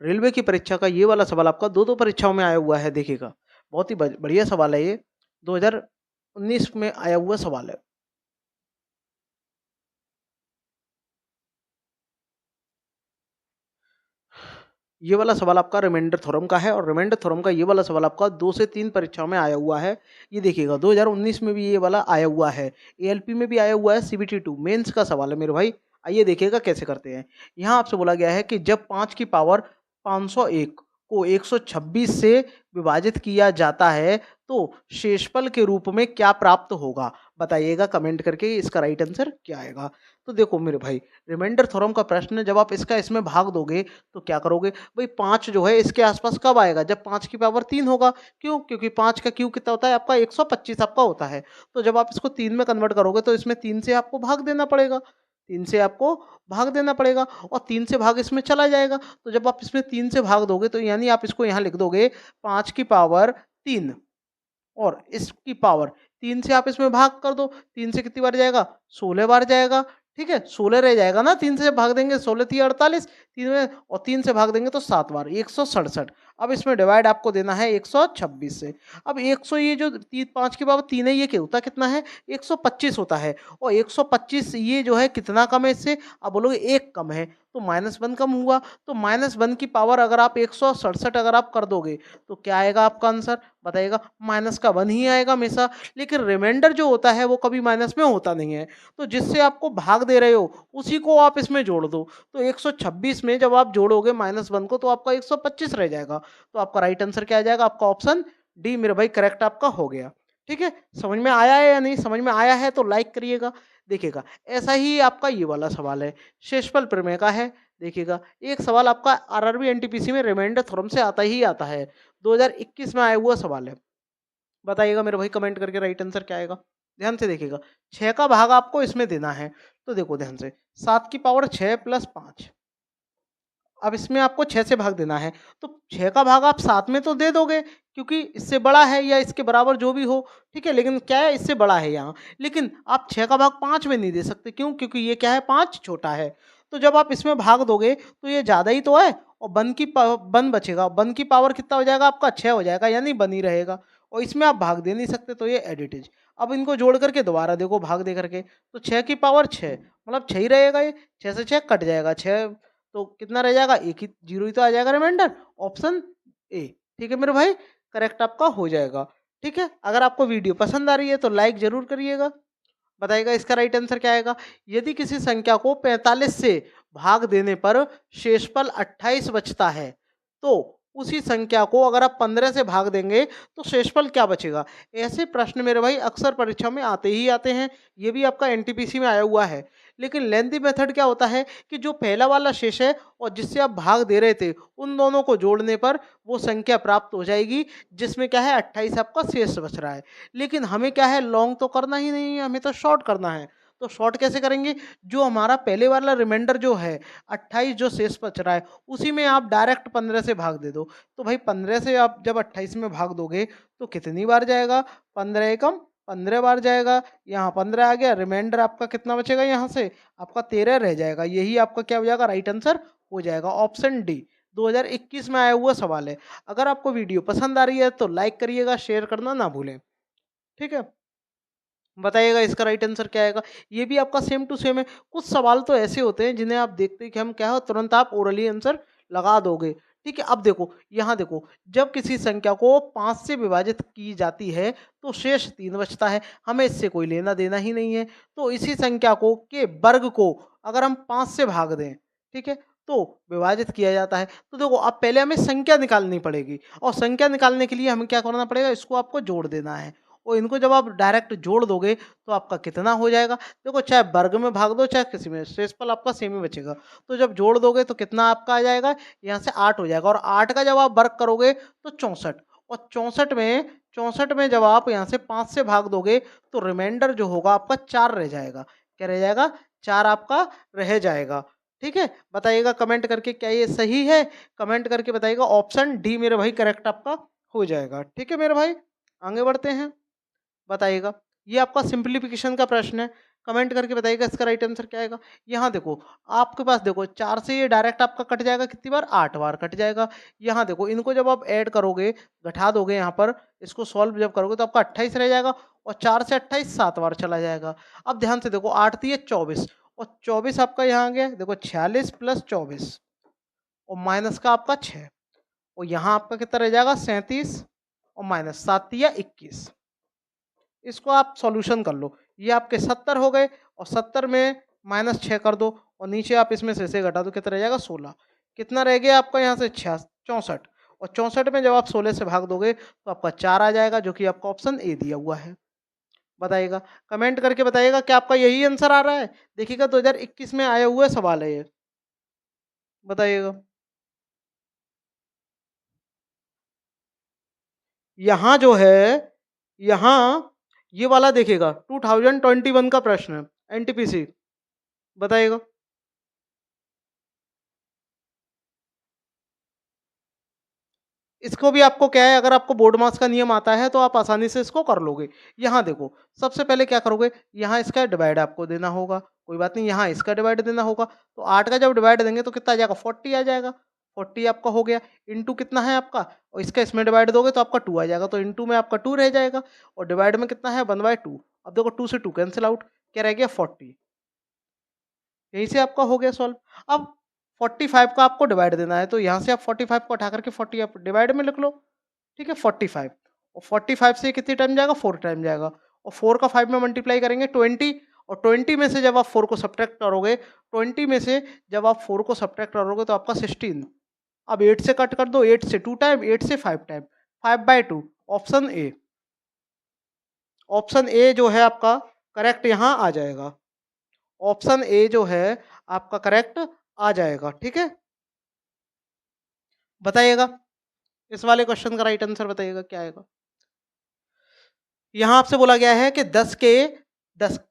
Railway की परीक्षा का ये वाला सवाल आपका 2-2 परीक्षाओं में आया हुआ है, देखिएगा। बहुत ही बढ़िया सवाल है ये, 2019 में आया हुआ सवाल है। ये वाला सवाल आपका रिमाइंडर थ्योरम का है और रिमाइंडर थ्योरम का ये वाला सवाल आपका 2 से 3 परीक्षाओं में आया हुआ है। ये देखिएगा 2019 में भी ये वाला आया हुआ है, एएलपी में भी आया हुआ है, सीबीटी 2 मेंस का सवाल है मेरे भाई। आइए देखिएगा कैसे करते हैं। यहाँ आपसे बोला गया है कि जब 5 की पावर 501 को 126 से विभाजित किया जाता है तो शेषफल के रूप में क्या प्राप्त होगा? बताइएगा कमेंट करके इसका राइट आंसर क्या आएगा। तो देखो मेरे भाई, रिमाइंडर थ्योरम का प्रश्न है, जब आप इसका इसमें भाग दोगे तो क्या करोगे भाई, 5 जो है इसके आसपास कब आएगा? जब 5 की पावर 3 होगा। क्यों? क्योंकि 5 का क्यूब कितना होता है आपका? 125 आपका होता है। तो जब आप इसको 3 में कन्वर्ट करोगे तो इसमें 3 से आपको भाग देना पड़ेगा। 3 से आपको भाग देना पड़ेगा और 3 से भाग इसमें चला जाएगा। तो जब आप इसमें 3 से भाग दोगे तो यानी आप इसको यहाँ लिख दोगे 5 की पावर 3 और इसकी पावर 3 से आप इसमें भाग कर दो। 3 से कितनी बार जाएगा? 16 बार जाएगा। ठीक है? 16 रह जाएगा ना, 3 से भाग देंगे, 16 तिया 48, 3 में और 3 से भाग देंगे तो 7 बार, 167। अब इसमें डिवाइड आपको देना है 126 से। अब 100 ये जो 5 की पावर 3 है ये क्या होता कितना है? 125 होता है और 125 ये जो है कितना कम है इससे? आप बोलोगे 1 कम है तो -1 कम हुआ। तो -1 की पावर अगर आप 167 अगर आप कर दोगे तो क्या आएगा आपका आंसर? बताइएगा। माइनस का 1 ही आएगा हमेशा। लेकिन रिमाइंडर जो होता है वो कभी माइनस में होता नहीं है। तो जिससे आपको भाग दे रहे हो उसी को आप इसमें जोड़ दो। तो 126 में जब आप जोड़ोगे -1 को तो आपका 125 रह जाएगा। तो आपका राइट आंसर क्या आ जाएगा? आपका ऑप्शन डी मेरे भाई करेक्ट आपका हो गया। ठीक है? समझ में आया है या नहीं? समझ में आया है तो लाइक करिएगा। देखिएगा ऐसा ही आपका ये वाला सवाल है, शेषफल प्रमेय का है। देखिएगा एक सवाल आपका आरआरबी एनटीपीसी में रिमाइंडर थ्योरम से आता ही आता है। 2021 में आया हुआ सवाल है। बताइएगा मेरे भाई कमेंट करके राइट आंसर क्या आएगा। ध्यान से देखिएगा, 6 का भाग आपको इसमें देना है। तो देखो ध्यान से, 7 की पावर 6 प्लस 5। अब इसमें आपको 6 से भाग देना है। तो 6 का भाग आप 7 में तो दे दोगे क्योंकि इससे बड़ा है या इसके बराबर जो भी हो, ठीक है? लेकिन क्या है, इससे बड़ा है यहाँ। लेकिन आप 6 का भाग 5 में नहीं दे सकते। क्यों? क्योंकि ये क्या है, 5 छोटा है। तो जब आप इसमें भाग दोगे तो ये ज़्यादा ही तो है और 1 बचेगा। 1 की पावर कितना हो जाएगा आपका? 6 हो जाएगा, यानी 1 ही रहेगा और इसमें आप भाग दे नहीं सकते तो ये एडिटेज। अब इनको जोड़ करके दोबारा देखो भाग दे करके, तो 6 की पावर 6 मतलब 6 ही रहेगा ये। 6 से 6 कट जाएगा, 6 तो कितना रह जाएगा? एक ही जीरो ही तो आ जाएगा रिमाइंडर, ऑप्शन ए। ठीक है मेरे भाई, करेक्ट आपका हो जाएगा। ठीक है, अगर आपको वीडियो पसंद आ रही है तो लाइक जरूर करिएगा। बताइएगा इसका राइट आंसर क्या आएगा। यदि किसी संख्या को 45 से भाग देने पर शेषफल 28 बचता है तो उसी संख्या को अगर आप 15 से भाग देंगे तो शेषफल क्या बचेगा। ऐसे प्रश्न मेरे भाई अक्सर परीक्षा में आते ही आते हैं। ये भी आपका एनटीपीसी में आया हुआ है। लेकिन लेंथी मेथड क्या होता है कि जो पहला वाला शेष है और जिससे आप भाग दे रहे थे उन दोनों को जोड़ने पर वो संख्या प्राप्त हो जाएगी जिसमें क्या है 28 आपका शेष बच रहा है। लेकिन हमें क्या है, लॉन्ग तो करना ही नहीं है, हमें तो शॉर्ट करना है। तो शॉर्ट कैसे करेंगे? जो हमारा पहले वाला रिमाइंडर जो है 28 जो शेष बच रहा है उसी में आप डायरेक्ट 15 से भाग दे दो। तो भाई 15 से आप जब 28 में भाग दोगे तो कितनी बार जाएगा? 15 एकम 15 बार जाएगा। यहाँ 15 आ गया, रिमाइंडर आपका कितना बचेगा? यहाँ से आपका 13 रह जाएगा। यही आपका क्या हो जाएगा? राइट आंसर हो जाएगा, ऑप्शन डी। 2021 में आया हुआ सवाल है। अगर आपको वीडियो पसंद आ रही है तो लाइक करिएगा, शेयर करना ना भूलें। ठीक है, बताइएगा इसका राइट आंसर क्या आएगा। ये भी आपका सेम टू सेम है। कुछ सवाल तो ऐसे होते हैं जिन्हें आप देखते हैं कि हम क्या हो, तुरंत आप ओरली आंसर लगा दोगे। ठीक है, अब देखो यहाँ देखो, जब किसी संख्या को 5 से विभाजित की जाती है तो शेष 3 बचता है। हमें इससे कोई लेना देना ही नहीं है। तो इसी संख्या को के वर्ग को अगर हम 5 से भाग दें, ठीक है, तो विभाजित किया जाता है। तो देखो अब पहले हमें संख्या निकालनी पड़ेगी और संख्या निकालने के लिए हमें क्या करना पड़ेगा, इसको आपको जोड़ देना है और इनको जब आप डायरेक्ट जोड़ दोगे तो आपका कितना हो जाएगा। देखो चाहे वर्ग में भाग दो चाहे किसी में, शेषफल आपका सेम ही बचेगा। तो जब जोड़ दोगे तो कितना आपका आ जाएगा, यहाँ से 8 हो जाएगा और 8 का जब आप वर्ग करोगे तो 64 और 64 में जब आप यहाँ से 5 से भाग दोगे तो रिमाइंडर जो होगा आपका 4 रह जाएगा। क्या रह जाएगा? 4 आपका रह जाएगा। ठीक है, बताइएगा कमेंट करके क्या ये सही है। कमेंट करके बताइएगा, ऑप्शन डी मेरे भाई करेक्ट आपका हो जाएगा। ठीक है मेरे भाई, आगे बढ़ते हैं। बताइएगा, ये आपका सिंप्लीफिकेशन का प्रश्न है। कमेंट करके बताइएगा इसका राइट आंसर क्या आएगा। यहाँ देखो, आपके पास देखो 4 से ये डायरेक्ट आपका कट जाएगा कितनी बार? 8 बार कट जाएगा। यहाँ देखो, इनको जब आप ऐड करोगे, घटा दोगे यहाँ पर, इसको सॉल्व जब करोगे तो आपका 28 रह जाएगा और 4 से 28 7 बार चला जाएगा। अब ध्यान से देखो, 8 तिये 24 और 24 आपका यहाँ आ गया, देखो 46 प्लस 24 और माइनस का आपका 6 और यहाँ आपका कितना रह जाएगा? 37 और माइनस 7 तिया 21। इसको आप सॉल्यूशन कर लो। ये आपके 70 हो गए और 70 में माइनस 6 कर दो और नीचे आप इसमें से घटा दो, कितना रह जाएगा? 16। कितना रह गया आपका यहाँ से? 64 और 64 में जब आप 16 से भाग दोगे तो आपका 4 आ जाएगा, जो कि आपका ऑप्शन ए दिया हुआ है। बताइएगा, कमेंट करके बताइएगा क्या आपका यही आंसर आ रहा है? देखिएगा 2021 में आया हुआ सवाल है ये। बताइएगा। यहाँ जो है, यहाँ ये वाला देखिएगा 2021 का प्रश्न है, एनटीपीसी। बताइएगा। इसको भी आपको क्या है, अगर आपको बोर्ड मास का नियम आता है तो आप आसानी से इसको कर लोगे। यहाँ देखो, सबसे पहले क्या करोगे, यहाँ इसका डिवाइड आपको देना होगा, कोई बात नहीं, यहाँ इसका डिवाइड देना होगा। तो 8 का जब डिवाइड देंगे तो कितना आ जाएगा? 40 आ जाएगा। 40 आपका हो गया, इंटू कितना है आपका, और इसका इसमें डिवाइड दोगे तो आपका 2 आ जाएगा, तो इंटू में आपका 2 रह जाएगा और डिवाइड में कितना है? 1/2। अब देखो 2 से 2 कैंसिल आउट, क्या रह गया? 40। यहीं से आपका हो गया सॉल्व। अब 45 का आपको डिवाइड देना है, तो यहाँ से आप 45 को उठा करके 40 आप डिवाइड में लिख लो। ठीक है, 45 और 45 से कितनी टाइम जाएगा? 4 टाइम जाएगा और 4 का 5 में मल्टीप्लाई करेंगे 20 और 20 में से जब आप 4 को सब्ट्रैक्ट करोगे, 20 में से जब आप 4 को सब्ट्रैक्ट करोगे तो आपका 16। अब 8 से कट कर दो, 8 से 2 टाइम, 8 से 5 time, 5/2। Option A, option A जो है आपका करेक्ट यहाँ आ जाएगा। ऑप्शन ए जो है आपका करेक्ट आ जाएगा। ठीक है, बताइएगा इस वाले क्वेश्चन का राइट आंसर बताइएगा क्या आएगा। यहाँ आपसे बोला गया है कि 10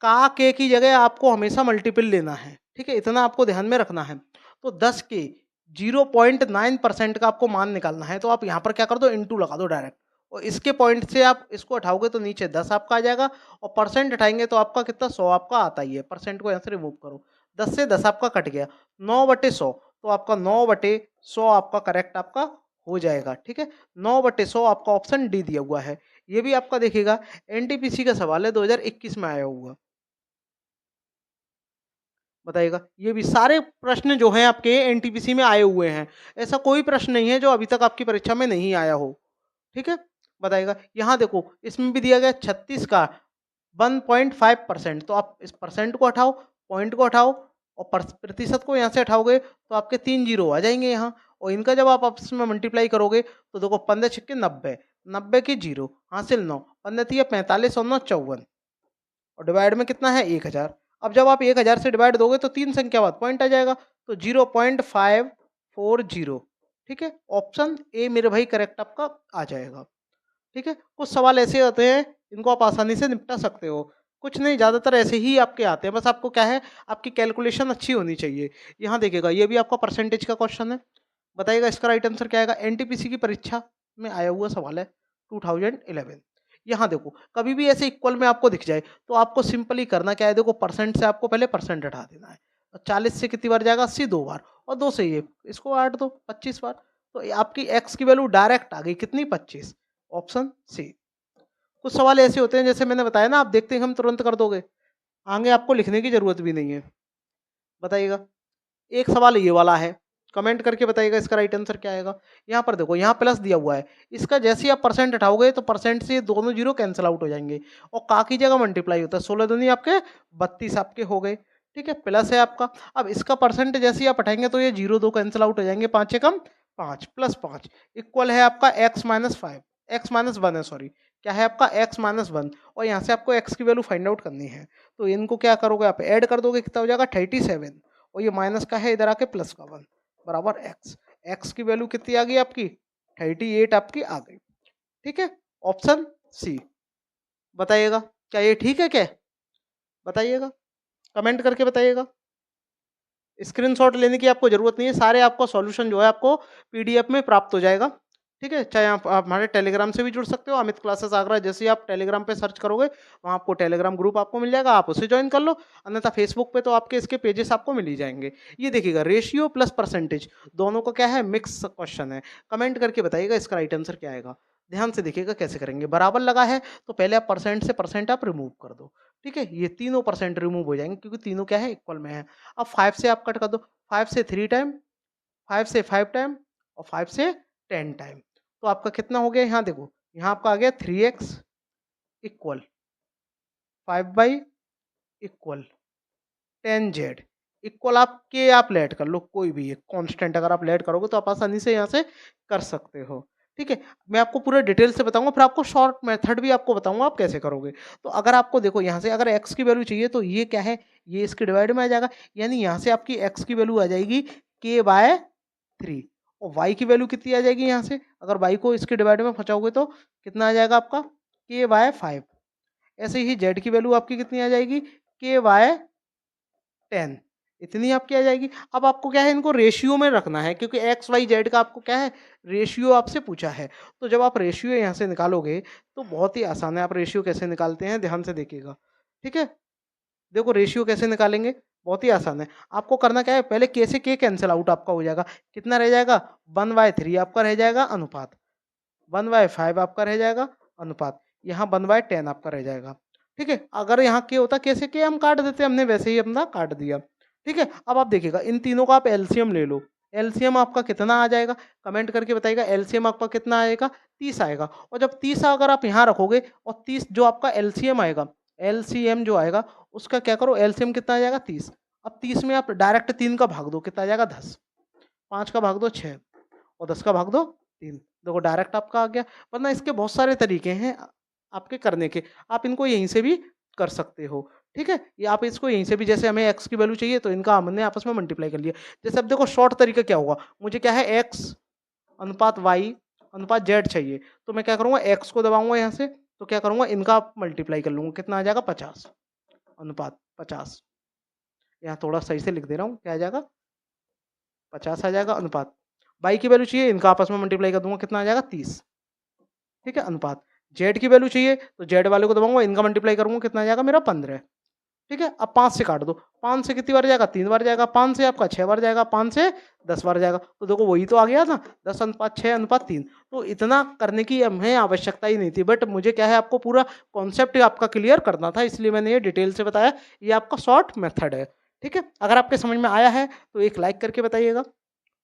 का के की जगह आपको हमेशा मल्टीपल लेना है। ठीक है, इतना आपको ध्यान में रखना है। तो 10 के 0.9% का आपको मान निकालना है, तो आप यहाँ पर क्या कर दो? इंटू लगा दो डायरेक्ट और इसके पॉइंट से आप इसको हटाओगे तो नीचे 10 आपका आ जाएगा और परसेंट हटाएंगे तो आपका कितना? 100 आपका आता ही है। परसेंट को यहाँ से रिमूव करो, 10 से 10 आपका कट गया, 9/100, तो आपका 9/100 आपका करेक्ट आपका हो जाएगा। ठीक है, 9/100 आपका ऑप्शन डी दिया हुआ है। ये भी आपका देखिएगा एनटीपीसी का सवाल है, 2021 में आया हुआ। बताइएगा, ये भी सारे प्रश्न जो हैं आपके एनटीपीसी में आए हुए हैं। ऐसा कोई प्रश्न नहीं है जो अभी तक आपकी परीक्षा में नहीं आया हो। ठीक है, बताइएगा। यहाँ देखो, इसमें भी दिया गया 36 का 1.5%, तो आप इस परसेंट को हटाओ, पॉइंट को हटाओ और प्रतिशत को यहाँ से हटाओगे तो आपके 3 जीरो आ जाएंगे यहाँ, और इनका जब आप आपस में मल्टीप्लाई करोगे तो देखो 15 छक्के 90, 90 की जीरो हासिल 9, 15 तिया 45 और 9 54 और डिवाइड में कितना है? 1000। अब जब आप 1000 से डिवाइड दोगे तो 3 संख्या बाद पॉइंट आ जाएगा, तो 0.540। ठीक है, ऑप्शन ए मेरे भाई करेक्ट आपका आ जाएगा। ठीक है, कुछ सवाल ऐसे होते हैं इनको आप आसानी से निपटा सकते हो, कुछ नहीं, ज़्यादातर ऐसे ही आपके आते हैं, बस आपको क्या है, आपकी कैलकुलेशन अच्छी होनी चाहिए। यहाँ देखिएगा, ये भी आपका परसेंटेज का क्वेश्चन है। बताइएगा इसका राइट आंसर क्या आएगा। एनटीपीसी की परीक्षा में आया हुआ सवाल है 2011। यहाँ देखो, कभी भी ऐसे इक्वल में आपको दिख जाए तो आपको सिंपली करना क्या है, देखो परसेंट से आपको पहले परसेंट हटा देना है। और 40 से कितनी बार जाएगा? 80 2 बार, और 2 से ये इसको काट दो 25 बार, तो ये आपकी एक्स की वैल्यू डायरेक्ट आ गई कितनी? 25। Option C. कुछ सवाल ऐसे होते हैं जैसे मैंने बताया ना, आप देखते हैं हम तुरंत कर दोगे, आगे आपको लिखने की जरूरत भी नहीं है। बताइएगा, एक सवाल ये वाला है, कमेंट करके बताइएगा इसका राइट आंसर क्या आएगा। यहाँ पर देखो, यहाँ प्लस दिया हुआ है, इसका जैसे ही आप परसेंट हटाओगे तो परसेंट से दोनों जीरो कैंसिल आउट हो जाएंगे और का की जगह मल्टीप्लाई होता है, 16 दूनी आपके 32 आपके हो गए। ठीक है, प्लस है आपका। अब इसका परसेंट जैसे ही आप हटाएंगे तो ये जीरो दो कैंसिल आउट हो जाएंगे, 5 से कम 5 प्लस 5 इक्वल है आपका x-5, x-1 है, सॉरी, क्या है आपका? x-1, और यहाँ से आपको x की वैल्यू फाइंड आउट करनी है, तो इनको क्या करोगे आप? ऐड कर दोगे, कितना हो जाएगा? 37, और ये माइनस का है इधर आके प्लस का 1 बराबर एक्स। एक्स की वैल्यू कितनी आ गई आपकी? 38 आपकी आ गई। ठीक है, ऑप्शन सी। बताइएगा क्या ये ठीक है क्या? बताइएगा, कमेंट करके बताइएगा। स्क्रीनशॉट लेने की आपको जरूरत नहीं है, सारे आपको सॉल्यूशन जो है आपको पीडीएफ में प्राप्त हो जाएगा। ठीक है? चाहे आप हमारे टेलीग्राम से भी जुड़ सकते हो, अमित क्लासेस आगरा जैसे ही आप टेलीग्राम पे सर्च करोगे, वहाँ आपको टेलीग्राम ग्रुप आपको मिल जाएगा, आप उसे जॉइन कर लो, अन्यथा फेसबुक पे तो आपके इसके पेजेस आपको मिल ही जाएँगे। ये देखिएगा रेशियो प्लस परसेंटेज दोनों का क्या है मिक्स क्वेश्चन है। कमेंट करके बताइएगा इसका राइट आंसर क्या आएगा? ध्यान से देखिएगा कैसे करेंगे, बराबर लगा है तो पहले आप परसेंट से परसेंट आप रिमूव कर दो, ठीक है? ये तीनों परसेंट रिमूव हो जाएँगे क्योंकि तीनों क्या है इक्वल में है। अब 5 से आप कट कर दो, 5 से 3 टाइम, 5 से 5 टाइम और 5 से 10 टाइम। तो आपका कितना हो गया यहाँ देखो, यहाँ आपका आ गया 3x equal 5y equal 10z equal आपके आप लेट कर लो कोई भी एक कांस्टेंट अगर आप लेट करोगे तो आप आसानी से यहाँ से कर सकते हो। ठीक है? मैं आपको पूरा डिटेल से बताऊँगा फिर आपको शॉर्ट मेथड भी आपको बताऊँगा आप कैसे करोगे। तो अगर आपको देखो यहाँ से अगर x की वैल्यू चाहिए तो ये क्या है, ये इसके डिवाइड में आ जाएगा। यानी यहाँ से आपकी x की वैल्यू आ जाएगी k/3 और y की वैल्यू कितनी आ जाएगी यहाँ से, अगर y को इसके डिवाइड में फँसाओगे तो कितना आ जाएगा आपका k/5। ऐसे ही z की वैल्यू आपकी कितनी आ जाएगी k/10 इतनी आपकी आ जाएगी। अब आपको क्या है इनको रेशियो में रखना है क्योंकि एक्स वाई जेड का आपको क्या है रेशियो आपसे पूछा है। तो जब आप रेशियो यहाँ से निकालोगे तो बहुत ही आसान है। आप रेशियो कैसे निकालते हैं ध्यान से देखिएगा, ठीक है? देखो रेशियो कैसे निकालेंगे, बहुत ही आसान है। आपको करना क्या है पहले k से k कैंसल आउट आपका हो जाएगा। कितना रह जाएगा 1/3 आपका रह जाएगा अनुपात, 1/5 आपका रह जाएगा अनुपात, यहाँ 1/10 आपका रह जाएगा। ठीक है? अगर यहाँ k होता k से k हम काट देते, हमने वैसे ही अपना काट दिया। ठीक है? अब आप देखिएगा इन तीनों का आप एलसीएम ले लो। एलसीएम आपका कितना आ जाएगा? कमेंट करके बताइएगा एलसीएम आपका कितना आएगा? 30 आएगा और जब 30 अगर आप यहाँ रखोगे और 30 जो आपका एलसीएम आएगा, एलसीएम जो आएगा उसका क्या करो एलसीएम कितना आ जाएगा 30। अब 30 में आप डायरेक्ट 3 का भाग दो, कितना आ जाएगा 10, 5 का भाग दो 6 और 10 का भाग दो 3। देखो डायरेक्ट आपका आ गया, वरना इसके बहुत सारे तरीके हैं आपके करने के। आप इनको यहीं से भी कर सकते हो, ठीक है? या आप इसको यहीं से भी जैसे हमें x की वैल्यू चाहिए तो इनका हमने आपस में मल्टीप्लाई कर लिया। जैसे अब देखो शॉर्ट तरीका क्या होगा, मुझे क्या है x अनुपात y अनुपात z चाहिए, तो मैं क्या करूँगा x को दबाऊँगा यहाँ से, तो क्या करूँगा इनका मल्टीप्लाई कर लूँगा, कितना आ जाएगा 50 अनुपात 50। यहाँ थोड़ा सही से लिख दे रहा हूँ, क्या आ जाएगा 50 आ जाएगा अनुपात। y की वैल्यू चाहिए इनका आपस में मल्टीप्लाई कर दूँगा, कितना आ जाएगा 30। ठीक है? अनुपात। जेड की वैल्यू चाहिए तो जेड वाले को दबाऊँगा, इनका मल्टीप्लाई करूँगा, कितना आ जाएगा मेरा 15। ठीक है? अब 5 से काट दो, 5 से कितनी बार जाएगा 3 बार जाएगा, 5 से आपका 6 बार जाएगा, 5 से 10 बार जाएगा। तो देखो वही तो आ गया ना 10 अनुपात 6 अनुपात 3। तो इतना करने की हमें आवश्यकता ही नहीं थी, बट मुझे क्या है आपको पूरा कॉन्सेप्ट आपका क्लियर करना था, इसलिए मैंने ये डिटेल से बताया। ये आपका शॉर्ट मेथड है। ठीक है? अगर आपके समझ में आया है तो एक लाइक करके बताइएगा।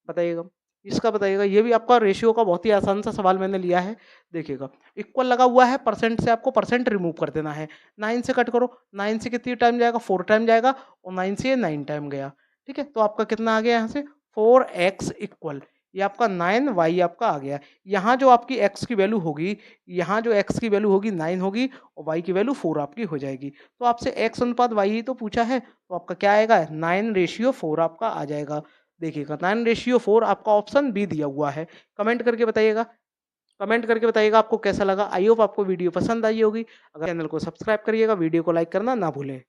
बताइएगा। इसका बताइएगा, ये भी आपका रेशियो का बहुत ही आसान सा सवाल मैंने लिया है। देखिएगा, इक्वल लगा हुआ है, परसेंट से आपको परसेंट रिमूव कर देना है। 9 से कट करो, 9 से कितनी टाइम जाएगा 4 टाइम जाएगा और 9 से 9 टाइम गया। ठीक है? तो आपका कितना आ गया यहाँ से 4x इक्वल ये आपका 9y आपका आ गया। यहाँ जो आपकी x की वैल्यू होगी, यहाँ जो x की वैल्यू होगी 9 होगी और y की वैल्यू 4 आपकी हो जाएगी। तो आपसे x अनुपात y ही तो पूछा है, तो आपका क्या आएगा 9:4 आपका आ जाएगा। देखिएगा 9:4 आपका ऑप्शन बी दिया हुआ है। कमेंट करके बताइएगा, कमेंट करके बताइएगा आपको कैसा लगा। आई होप आपको वीडियो पसंद आई होगी। अगर चैनल को सब्सक्राइब करिएगा, वीडियो को लाइक करना ना भूलें।